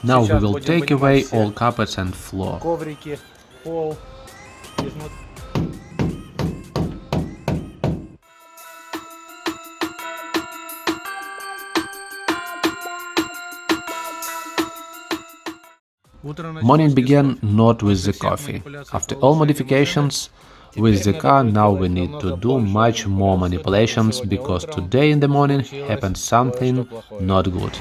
Now we will take away all carpets and floor. Коврики, пол. Morning began not with the coffee. After all modifications with the car, now we need to do much more manipulations, because today in the morning happened something not good.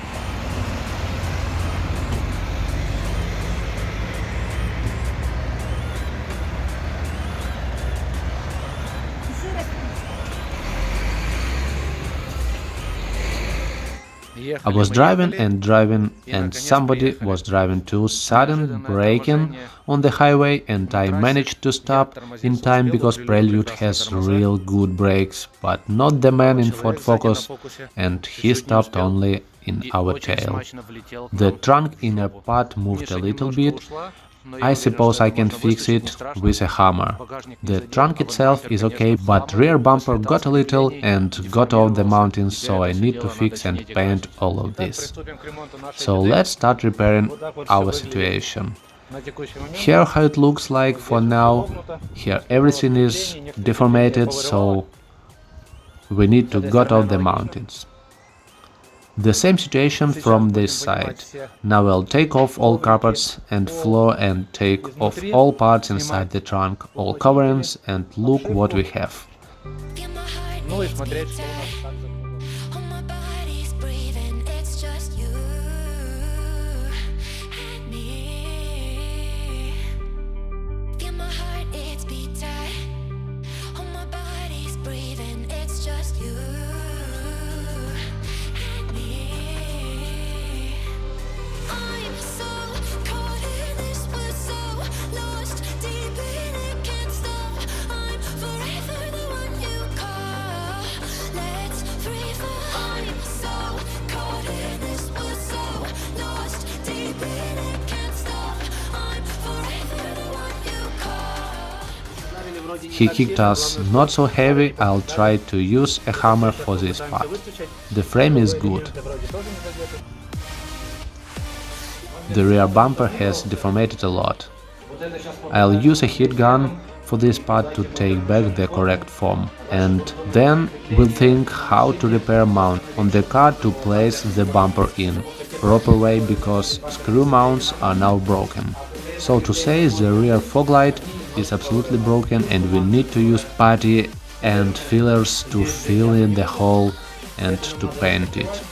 I was driving and somebody was driving too, sudden braking on the highway, and I managed to stop in time because Prelude has real good brakes, but not the man in Ford Focus, and he stopped only in our tail. The trunk inner part moved a little bit. I suppose I can fix it with a hammer. The trunk itself is okay, but rear bumper got a little and got off the mountain, so I need to fix and paint all of this. So let's start repairing our situation. Here how it looks like for now. Here everything is deformated, so we need to get off the mountains. The same situation from this side. Now I'll take off all carpets and floor and take off all parts inside the trunk, all coverings, and look what we have. Ну и смотреть, что у нас так. He kicked us not so heavy, I'll try to use a hammer for this part. The frame is good. The rear bumper has deformated a lot. I'll use a heat gun for this part to take back the correct form, and then we'll think how to repair mount on the car to place the bumper in proper way, because screw mounts are now broken. So to say, the rear fog light is absolutely broken, and we need to use putty and fillers to fill in the hole and to paint it.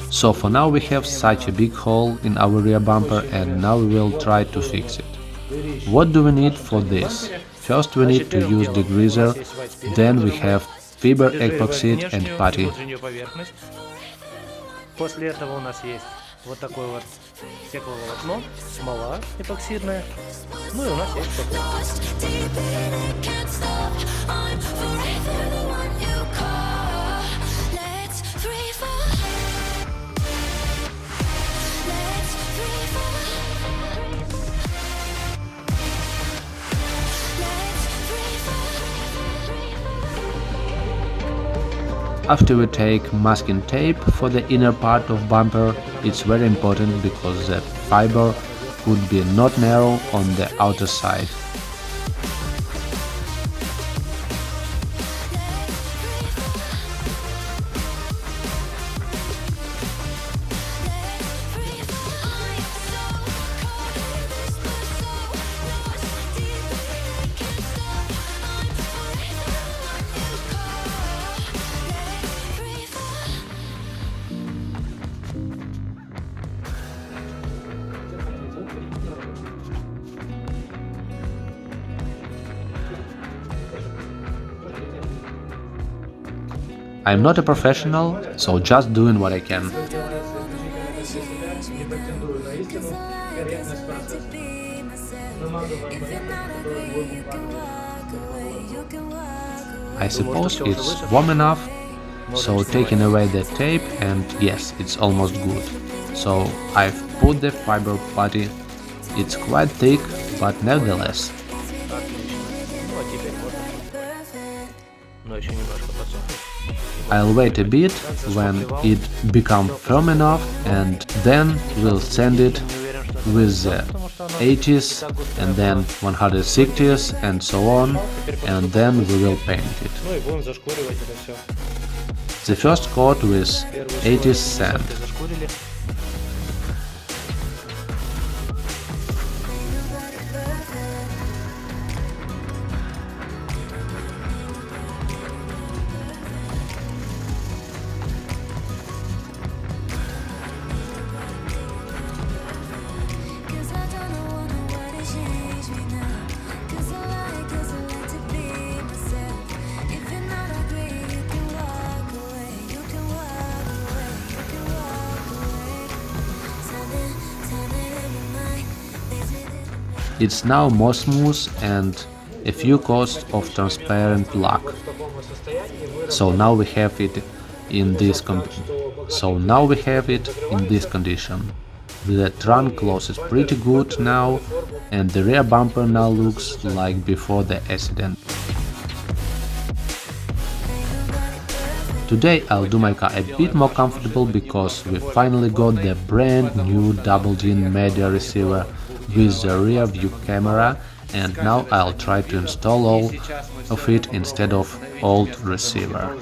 So for now we have such a big hole in our rear bumper, and now we will try to fix it. What do we need for this? First we need to use degreaser, then we have fiber epoxy and putty. После этого у нас есть вот такое вот стекловолокно, смола эпоксидная, ну и у нас есть After we take masking tape for the inner part of bumper, it's very important because the fiber could be not narrow on the outer side. I'm not a professional, so just doing what I can. I suppose it's warm enough, so taking away the tape, and yes, it's almost good. So I've put the fiber putty. It's quite thick, but nevertheless. Отлично. Ну, а теперь можно. Но еще немножко подсохнет. I'll wait a bit when it becomes firm enough, and then we'll sand it with the 80s and then 160s and so on, and then we will paint it. Ну и будем зашкуривать это все. The first coat with 80s sand. Зашкурили. It's now more smooth and a few coats of transparent lac. So now we have it in this condition. The trunk closes pretty good now, and the rear bumper now looks like before the accident. Today I'll do my car a bit more comfortable because we finally got the brand new double-din media receiver with the rear view camera, and now I'll try to install all of it instead of old receiver.